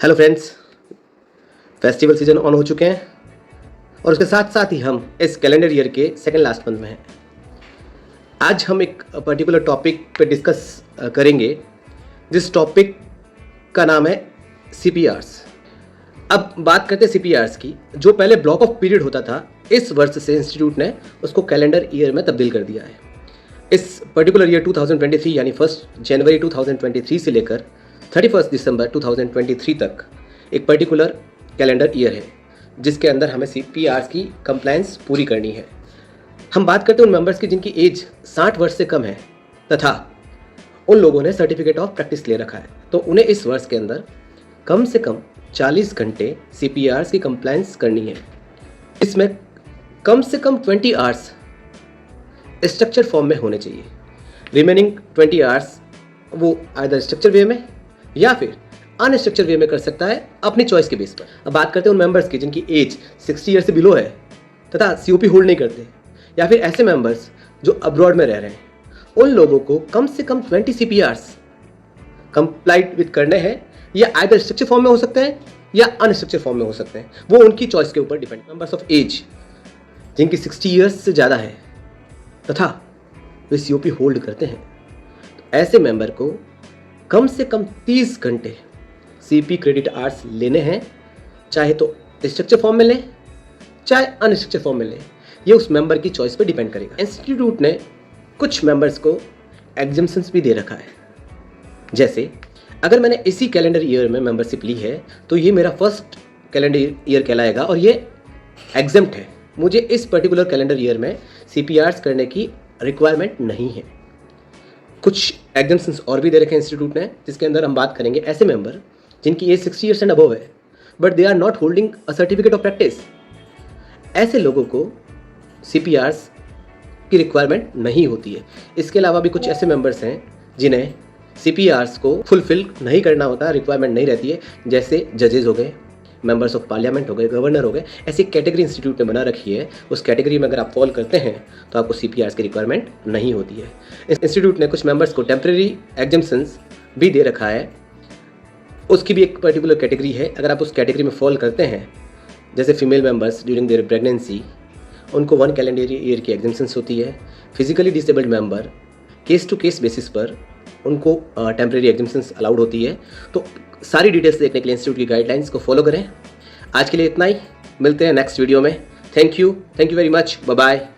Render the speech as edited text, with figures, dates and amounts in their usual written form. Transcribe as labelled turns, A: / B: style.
A: Hello friends, festival season on हो चुके हैं और उसके साथ साथ ही हम इस कैलेंडर ईयर के सेकंड लास्ट मंथ में हैं। आज हम एक पर्टिकुलर टॉपिक पे डिस्कस करेंगे जिस टॉपिक का नाम है CPRs। अब बात करते हैं CPRs की। जो पहले ब्लॉक ऑफ पीरियड होता था, इस वर्ष से इंस्टीट्यूट ने उसको कैलेंडर ईयर में तब्दील कर दिया है। इस पर्टिकुलर ईयर 2023 यानी 1 जनवरी 2023 से लेकर 31 दिसंबर 2023 तक एक पर्टिकुलर कैलेंडर ईयर है जिसके अंदर हमें CPRs की कंप्लायंस पूरी करनी है। हम बात करते हैं उन मेंबर्स की जिनकी एज 60 वर्ष से कम है तथा उन लोगों ने सर्टिफिकेट ऑफ प्रैक्टिस ले रखा है, तो उन्हें इस वर्ष के अंदर कम से कम 40 घंटे CPRs की कंप्लायंस करनी है। इसमें कम से कम 20 आवर्स स्ट्रक्चर फॉर्म में होने चाहिए। रिमेनिंग 20 आवर्स वो आइदर स्ट्रक्चर वे में या फिर अनस्ट्रक्चर वे में कर सकता है अपनी चॉइस के बेस पर। अब बात करते हैं उन मेंबर्स की जिनकी एज 60 ईयर से बिलो है तथा COP होल्ड नहीं करते, या फिर ऐसे मेंबर्स जो अब्रॉड में रह रहे हैं। उन लोगों को कम से कम 20 CPRs कंप्लाइड विद करने हैं। या आइदर स्ट्रक्चर फॉर्म में हो सकते हैं या अनस्ट्रक्चर फॉर्म में हो सकते हैं, वो उनकी चॉइस के ऊपर डिपेंड। मेंबर्स ऑफ एज जिनकी 60 ईयर्स से ज़्यादा है तथा वे COP होल्ड करते हैं, तो ऐसे मेंबर को कम से कम 30 घंटे CP क्रेडिट आवर्स लेने हैं, चाहे तो स्ट्रक्चर फॉर्म में लें चाहे अनस्ट्रक्चर फॉर्म में लें। ये उस मेंबर की चॉइस पर डिपेंड करेगा। इंस्टीट्यूट ने कुछ मेंबर्स को एग्जम्पशंस भी दे रखा है। जैसे अगर मैंने इसी कैलेंडर ईयर में मेंबरशिप ली है तो ये मेरा फर्स्ट कैलेंडर ईयर कहलाएगा और ये एग्जम्प्ट है। मुझे इस पर्टिकुलर कैलेंडर ईयर में CPRs करने की रिक्वायरमेंट नहीं है। कुछ एग्जम्पशंस और भी दे रखे हैं इंस्टीट्यूट ने, जिसके अंदर हम बात करेंगे ऐसे मेंबर जिनकी एज 60 ईयर्स एंड अबव है but they are not holding a certificate of practice. ऐसे लोगों को CPRs की रिक्वायरमेंट नहीं होती है। इसके अलावा भी कुछ ऐसे मेंबर्स हैं जिन्हें CPRs को फुलफिल नहीं करना होता, रिक्वायरमेंट नहीं रहती है, जैसे जजेस हो गए, मेंबर्स ऑफ पार्लियामेंट हो गए, गवर्नर हो गए। ऐसी कैटेगरी इंस्टीट्यूट ने बना रखी है। उस कैटेगरी में अगर आप फॉल करते हैं तो आपको CPRs की रिक्वायरमेंट नहीं होती है। इस इंस्टीट्यूट ने कुछ मेंबर्स को टेम्प्रेरी एग्जम्पशंस भी दे रखा है, उसकी भी एक पर्टिकुलर कैटेगरी है। अगर आप उस कैटेगरी में फॉल करते हैं, जैसे female members during their pregnancy, उनको 1 कैलेंडर ईयर की एग्जम्पशंस होती है। Physically disabled member case to case basis पर उनको टेम्प्रेरी एग्जम्पशंस अलाउड होती है। तो सारी डिटेल्स देखने के लिए इंस्टीट्यूट की गाइडलाइंस को फॉलो करें। आज के लिए इतना ही, मिलते हैं नेक्स्ट वीडियो में। Thank you very much, bye bye.